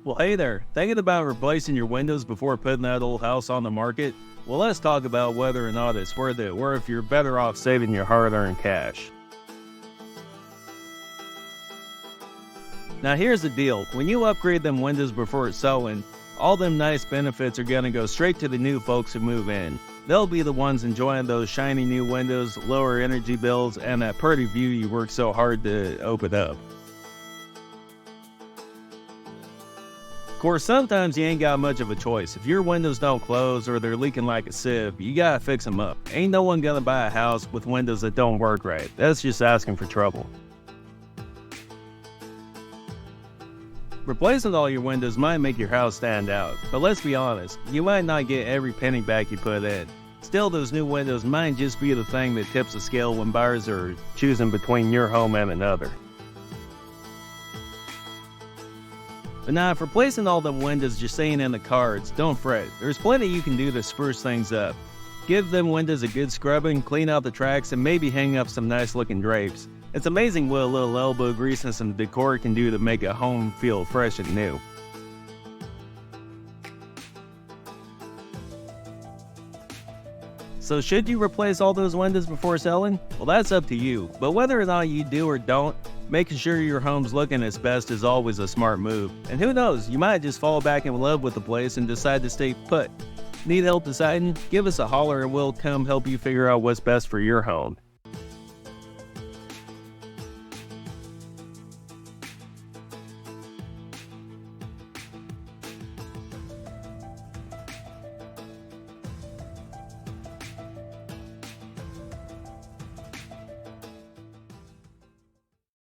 Well, hey there. Thinking about replacing your windows before putting that old house on the market? Well, let's talk about whether or not it's worth it, or if you're better off saving your hard-earned cash. Now, here's the deal. When you upgrade them windows before it's selling, all them nice benefits are gonna go straight to the new folks who move in. They'll be the ones enjoying those shiny new windows, lower energy bills, and that pretty view you worked so hard to open up. Of course, sometimes you ain't got much of a choice. If your windows don't close or they're leaking like a sieve, you gotta fix them up. Ain't no one gonna buy a house with windows that don't work right. That's just asking for trouble. Replacing all your windows might make your house stand out, but let's be honest, you might not get every penny back you put in. Still, those new windows might just be the thing that tips the scale when buyers are choosing between your home and another. But now, if replacing all them windows just ain't in the cards, don't fret. There's plenty you can do to spruce things up. Give them windows a good scrubbing, clean out the tracks, and maybe hang up some nice looking drapes. It's amazing what a little elbow grease and some decor can do to make a home feel fresh and new. So should you replace all those windows before selling? Well, that's up to you, but whether or not you do or don't, making sure your home's looking its best is always a smart move. And who knows, you might just fall back in love with the place and decide to stay put. Need help deciding? Give us a holler and we'll come help you figure out what's best for your home.